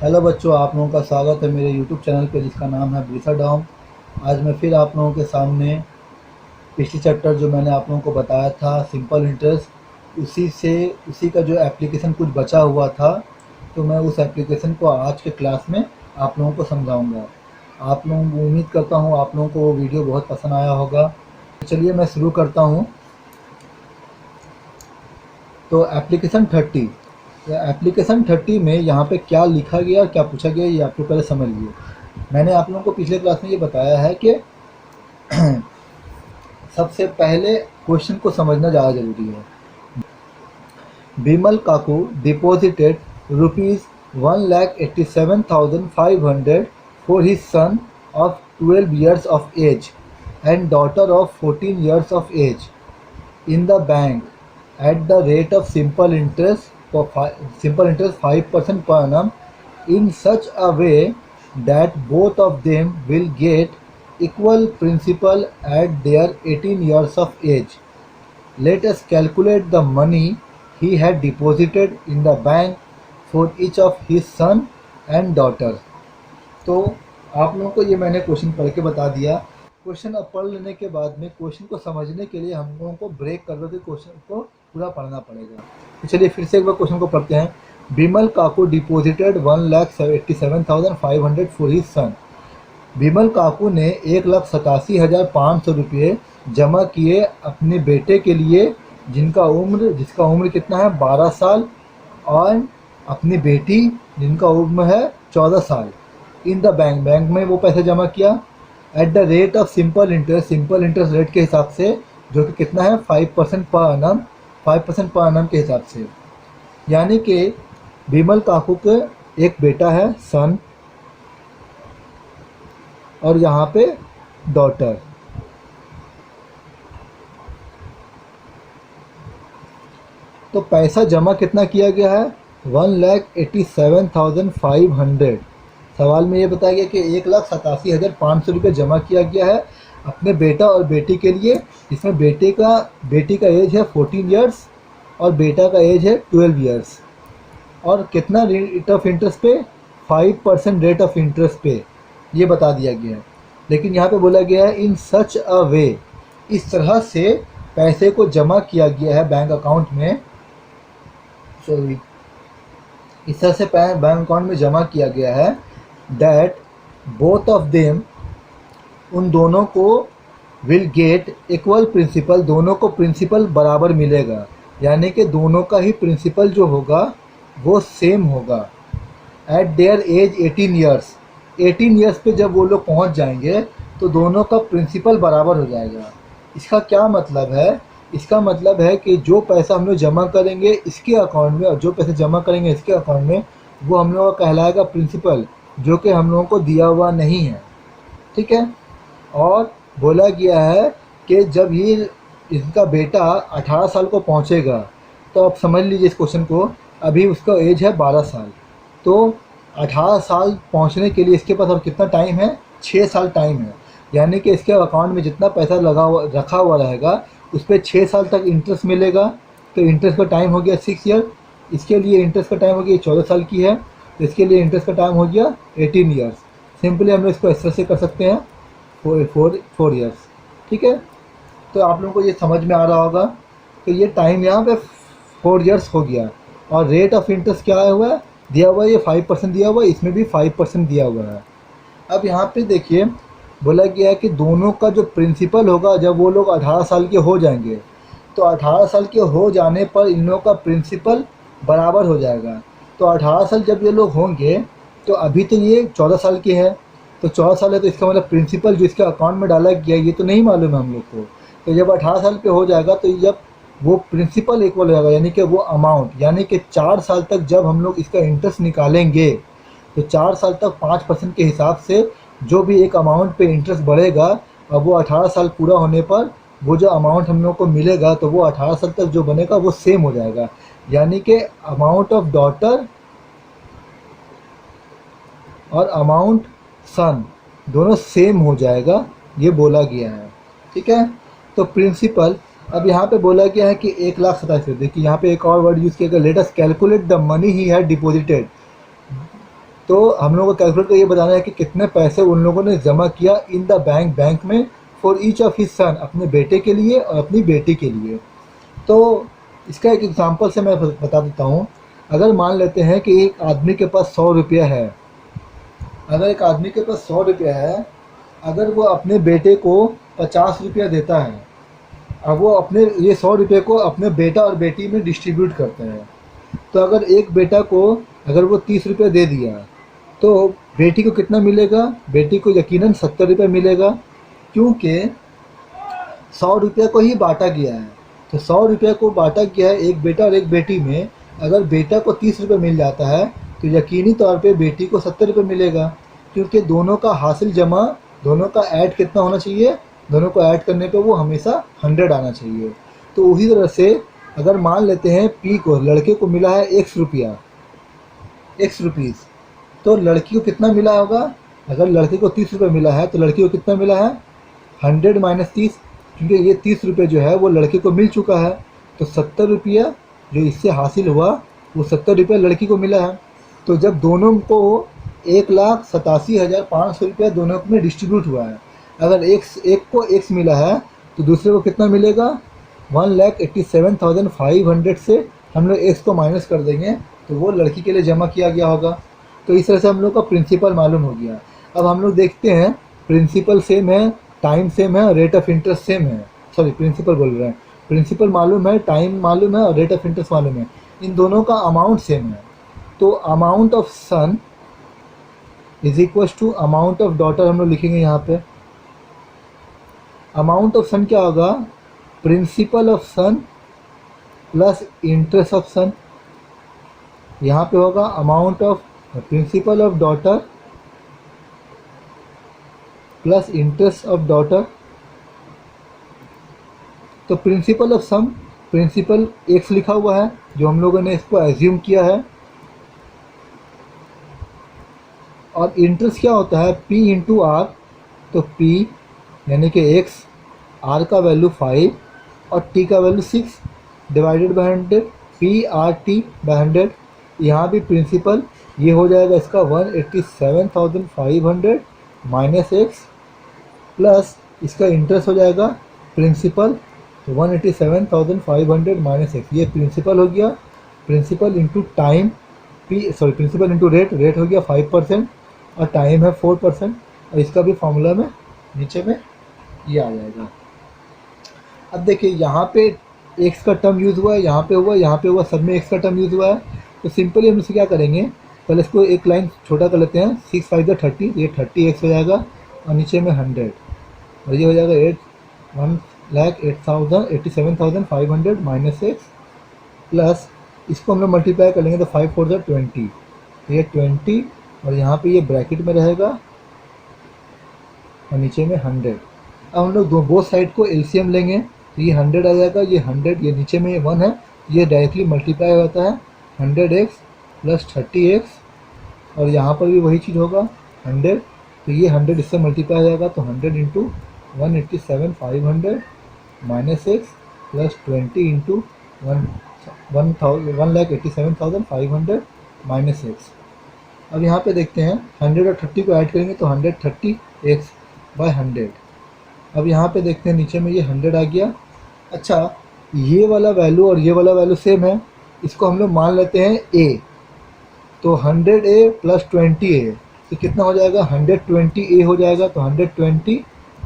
Hello बच्चों, आप लोगों का स्वागत है मेरे यूट्यूब चैनल पे जिसका नाम है ब्रीसा डॉम। आज मैं फिर आप लोगों के सामने पिछली चैप्टर जो मैंने आप लोगों को बताया था सिंपल इंटरेस्ट, उसी का जो एप्लीकेशन कुछ बचा हुआ था, तो मैं उस एप्लीकेशन को आज के क्लास में आप लोगों को समझाऊंगा। आप लोगों को उम्मीद करता हूँ आप लोगों को वो वीडियो बहुत पसंद आया होगा। चलिए मैं शुरू करता हूँ। तो एप्लीकेशन 30 में यहाँ पे क्या लिखा गया, क्या पूछा गया, ये आप लोग पहले समझ लिए। मैंने आप लोगों को पिछले क्लास में ये बताया है कि सबसे पहले क्वेश्चन को समझना ज़्यादा ज़रूरी है। Bimal Kaku deposited ₹1,87,500 for his son of 12 years of age and daughter of 14 years of age in the bank at the rate of simple interest 5% per annum in such a way that both of them will get equal principal at their 18 years of age. Let us calculate the money he had deposited in the bank for each of his son and daughter. तो आप लोगों को ये मैंने question पढ़ के बता दिया। क्वेश्चन अब पढ़ लेने के बाद में क्वेश्चन को समझने के लिए हम लोगों को ब्रेक कर दो, क्वेश्चन को पूरा पढ़ना पड़ेगा। तो चलिए फिर से एक बार क्वेश्चन को पढ़ते हैं। Bimal Kaku deposited 1,87,500 for his son. Bimal Kaku ने 1,87,500 रुपये जमा किए अपने बेटे के लिए जिसका उम्र कितना है 12 साल, और अपनी बेटी जिनका उम्र है 14 साल। इन द बैंक में वो पैसे जमा किया at the rate of simple interest rate के हिसाब से, जो कि कितना है 5% पर annum, 5% पर annum के हिसाब से। यानी कि बिमल काकू के एक बेटा है सन, और यहाँ पे डॉटर। तो पैसा जमा कितना किया गया है 1,87,500। सवाल में ये बताया गया कि 1,87,500 रुपये जमा किया गया है अपने बेटा और बेटी के लिए, जिसमें बेटी का एज है 14 ईयर्स और बेटा का एज है 12 ईयर्स। और कितना रेट ऑफ इंटरेस्ट पे 5% रेट ऑफ इंटरेस्ट पे ये बता दिया गया है। लेकिन यहाँ पे बोला गया है इन सच अ वे, इस तरह से पैसे को जमा किया गया है बैंक अकाउंट में, इस तरह से बैंक अकाउंट में जमा किया गया है दैट बोथ ऑफ देम, उन दोनों को विल गेट इक्वल प्रिंसिपल, दोनों को प्रिंसिपल बराबर मिलेगा। यानी कि दोनों का ही प्रिंसिपल जो होगा वो सेम होगा at their age 18 years. 18 years पे जब वो लोग पहुंच जाएंगे तो दोनों का प्रिंसिपल बराबर हो जाएगा। इसका क्या मतलब है? इसका मतलब है कि जो पैसा हम लोग जमा करेंगे इसके अकाउंट में और जो पैसे जमा करेंगे इसके अकाउंट में, वो हम लोगों का कहलाएगा प्रिंसिपल, जो कि हम लोगों को दिया हुआ नहीं है। ठीक है। और बोला गया है कि जब ये इनका बेटा 18 साल को पहुंचेगा, तो आप समझ लीजिए इस क्वेश्चन को, अभी उसका एज है 12 साल, तो 18 साल पहुंचने के लिए इसके पास और कितना टाइम है? 6 साल टाइम है। यानी कि इसके अकाउंट में जितना पैसा रखा हुआ रहेगा उस पर 6 साल तक इंटरेस्ट मिलेगा। तो इंटरेस्ट का टाइम हो गया 6 ईयर। इसके लिए इंटरेस्ट का टाइम हो गया 14 साल की है, तो इसके लिए इंटरेस्ट का टाइम हो गया 18 ईयर्स। सिंपली हम लोग इसको इस तरह से कर सकते हैं 4 ईयर्स। ठीक है। तो आप लोगों को ये समझ में आ रहा होगा। तो ये टाइम यहाँ पे 4 ईयर्स हो गया। और रेट ऑफ इंटरेस्ट क्या हुआ है? दिया हुआ है ये 5% दिया हुआ है, इसमें भी 5% दिया हुआ है। अब यहाँ पे देखिए बोला गया है कि दोनों का जो प्रिंसिपल होगा जब वो लोग 18 साल के हो जाएंगे, तो 18 साल के हो जाने पर इन लोगों का प्रिंसिपल बराबर हो जाएगा। तो 18 साल जब ये लोग होंगे, तो अभी तो ये 14 साल के हैं, तो 14 साल है तो इसका मतलब प्रिंसिपल जो इसके अकाउंट में डाला गया ये तो नहीं मालूम है हम लोग को। तो जब 18 साल पे हो जाएगा तो जब वो प्रिंसिपल इक्वल हो जाएगा, यानी कि वो अमाउंट, यानी कि 4 साल तक जब हम लोग इसका इंटरेस्ट निकालेंगे तो 4 साल तक 5% के हिसाब से जो भी एक अमाउंट पे इंटरेस्ट बढ़ेगा, अब वो 18 साल पूरा होने पर वो जो अमाउंट हम लोग को मिलेगा तो वो 18 साल तक जो बनेगा वो सेम हो जाएगा। यानी कि अमाउंट ऑफ डॉटर और अमाउंट सन दोनों सेम हो जाएगा, ये बोला गया है। ठीक है। तो प्रिंसिपल, अब यहाँ पे बोला गया है कि 1,87,000। देखिए यहाँ पे एक और वर्ड यूज़ किया गया, let us calculate the money he had deposited. तो हम लोगों को कैलकुलेट करके ये बताना है कि कितने पैसे उन लोगों ने जमा किया इन द बैंक में for each of his son, अपने बेटे के लिए और अपनी बेटी के लिए। तो इसका एक एग्जांपल से मैं बता देता हूँ। अगर मान लेते हैं कि एक आदमी के पास 100 रुपया है, अगर एक आदमी के पास 100 रुपया है, अगर वो अपने बेटे को 50 रुपया देता है, अब वो अपने ये 100 रुपये को अपने बेटा और बेटी में डिस्ट्रीब्यूट करते हैं। तो अगर एक बेटा को अगर वो 30 रुपये दे दिया तो बेटी को कितना मिलेगा? बेटी को यकीनन 70 रुपये मिलेगा, क्योंकि 100 रुपये को ही बांटा गया है। तो 100 रुपये को बांटा गया है एक बेटा और एक बेटी में। अगर बेटा को 30 रुपये मिल जाता है तो यकीनी तौर पे बेटी को 70 रुपये मिलेगा, क्योंकि दोनों का हासिल जमा, दोनों का ऐड कितना होना चाहिए? दोनों को ऐड करने पे वो हमेशा 100 आना चाहिए। तो उसी तरह से अगर मान लेते हैं पी को, लड़के को मिला है x रुपया, x रुपीज़, तो लड़की को कितना मिला होगा? अगर लड़के को 30 रुपये मिला है तो लड़की को कितना मिला है? 100 माइनस 30, क्योंकि ये 30 रुपये जो है वो लड़के को मिल चुका है। तो 70 रुपया जो इससे हासिल हुआ वो 70 रुपया लड़की को मिला है। तो जब दोनों को 1,87,500 रुपया दोनों में डिस्ट्रीब्यूट हुआ है, अगर एक को x मिला है तो दूसरे को कितना मिलेगा? 1,87,500 से हम लोग x को माइनस कर देंगे तो वो लड़की के लिए जमा किया गया होगा। तो इस तरह से हम लोग का प्रिंसिपल मालूम हो गया। अब हम लोग देखते हैं प्रिंसिपल सेम है, टाइम सेम है, रेट ऑफ इंटरेस्ट सेम है। सॉरी, प्रिंसिपल बोल रहे हैं। प्रिंसिपल मालूम है, टाइम मालूम है और रेट ऑफ इंटरेस्ट मालूम है। इन दोनों का अमाउंट सेम है। तो amount of son is equal to amount of daughter हम लोग लिखेंगे यहाँ पे। अमाउंट ऑफ सन क्या होगा? Principal of son plus interest of son. यहाँ पे होगा amount of principal of daughter plus interest of daughter. तो principal of sum, principal x लिखा हुआ है जो हम लोगों ने इसको एज्यूम किया है, और इंटरेस्ट क्या होता है? p into R. तो p यानी कि x, r का वैल्यू 5 और t का वैल्यू 6 डिवाइडेड बाई 100, p/t/100। यहाँ भी प्रिंसिपल ये हो जाएगा इसका 187,500 माइनस x, प्लस इसका इंटरेस्ट हो जाएगा प्रिंसिपल 187,500 माइनस x। ये प्रिंसिपल हो गया। Principal into time, principal into rate, rate हो गया 5% और टाइम है 4%। और इसका भी फॉर्मूला में नीचे में ये आ जाएगा। अब देखिए यहाँ पे x का टर्म यूज़ हुआ है, यहाँ पे हुआ, यहाँ पे हुआ, सब में x का टर्म यूज़ हुआ है। तो सिंपली हम इसे क्या करेंगे? पहले इसको एक लाइन छोटा कर लेते हैं। 6 5 30, ये 30x हो जाएगा और नीचे में 100, और ये हो जाएगा 1,87,500 माइनस x, प्लस इसको हम लोग मल्टीप्लाई कर लेंगे तो 5 4 20, ये 20 और यहाँ पे ये ब्रैकेट में रहेगा और नीचे में 100। अब हम लोग बोथ साइड को एलसीएम लेंगे तो ये 100 आ जाएगा, ये 100, ये नीचे में 1 है, ये डायरेक्टली मल्टीप्लाई होता है 100x प्लस 30x, और यहाँ पर भी वही चीज़ होगा 100। तो ये 100 इससे मल्टीप्लाई हो जाएगा तो 100 into 187,500 minus x plus 20 into 1,87,500 minus x। अब यहाँ पे देखते हैं 100 और 30 को ऐड करेंगे तो 130x बाय 100। अब यहाँ पे देखते हैं नीचे में ये 100 आ गया। अच्छा, ये वाला वैल्यू और ये वाला वैल्यू सेम है, इसको हम लोग मान लेते हैं a। तो 100a प्लस 20a तो कितना हो जाएगा? 120a हो जाएगा। तो 120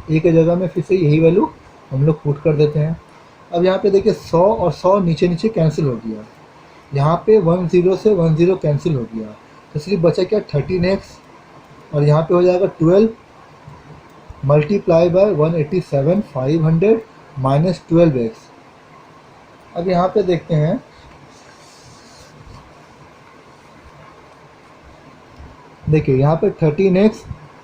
a के जगह में फिर से यही वैल्यू हम लोग पुट कर देते हैं। अब यहाँ पे देखिए 100 और 100 नीचे नीचे कैंसिल हो गया, यहाँ पे 10 से 10 कैंसिल हो गया, तो सिर्फ बचा क्या? 13x, और यहाँ पे हो जाएगा 12 मल्टीप्लाई बाय 187,500 माइनस 12x। अब यहाँ पे देखते हैं, देखिए यहाँ पे 13x,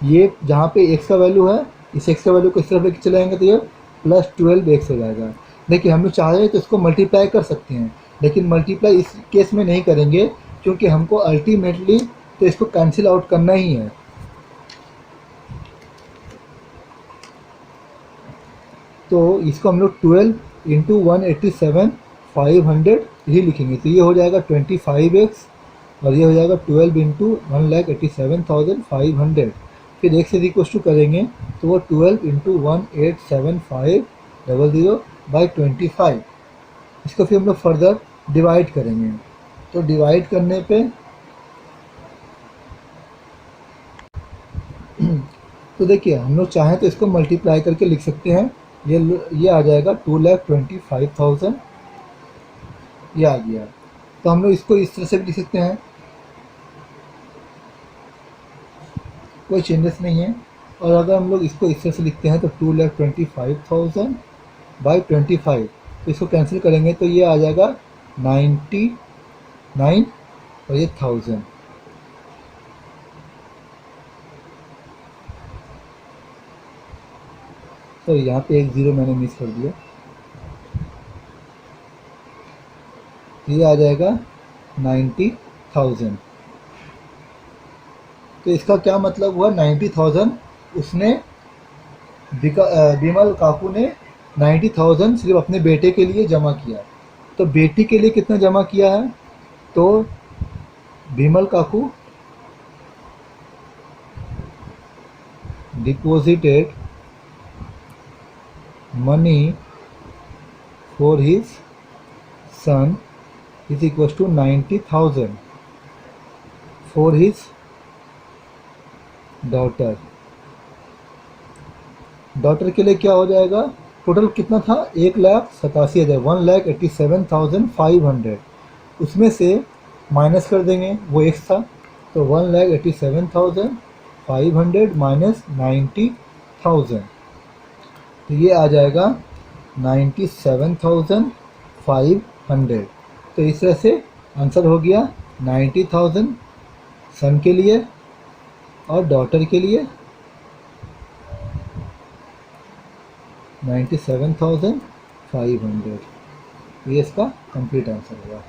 ये जहाँ पे x का वैल्यू है, इस x का वैल्यू को इस तरफ लेके चले जाएंगे तो ये प्लस 12x हो जाएगा। देखिए हम लोग चाह रहे हैं तो इसको मल्टीप्लाई कर सकते हैं, लेकिन मल्टीप्लाई इस केस में नहीं करेंगे क्योंकि हमको अल्टीमेटली तो इसको कैंसिल आउट करना ही है। तो इसको हम लोग 12 इंटू 187,500 ही लिखेंगे, तो ये हो जाएगा 25x और ये हो जाएगा 12 इंटू 1,87,500। फिर x इज इक्वल टू करेंगे तो वो 12 इंटू 187500 बाई 25। इसको फिर हम लोग फर्दर डिवाइड करेंगे। तो डिवाइड करने पे तो देखिए हम लोग चाहें तो इसको मल्टीप्लाई करके लिख सकते हैं। ये आ जाएगा 2,25,000, ये आ गया। तो हम लोग इसको इस तरह से भी लिख सकते हैं, कोई चेंजेस नहीं है। और अगर हम लोग इसको इस तरह से लिखते हैं तो 2,25,000 बाई 25, तो इसको कैंसिल करेंगे तो ये आ जाएगा 99 और ये 1000। तो यहाँ पे एक ज़ीरो मैंने मिस कर दिया, ये आ जाएगा 90,000। तो इसका क्या मतलब हुआ, 90,000 उसने बिमल काकू ने 90,000 सिर्फ अपने बेटे के लिए जमा किया। तो बेटी के लिए कितना जमा किया है, तो Bimal Kaku deposited money for his son is equal to 90,000 for his daughter. Daughter के लिए क्या हो जाएगा, टोटल कितना था, 1,87,000, 1,87,500। उसमें से माइनस कर देंगे, वो एक्स था, तो 1,87,500 माइनस 90,000, तो ये आ जाएगा 97,500। तो इस तरह से आंसर हो गया 90,000 सन के लिए और डॉटर के लिए 97,500। ये इसका कंप्लीट आंसर होगा।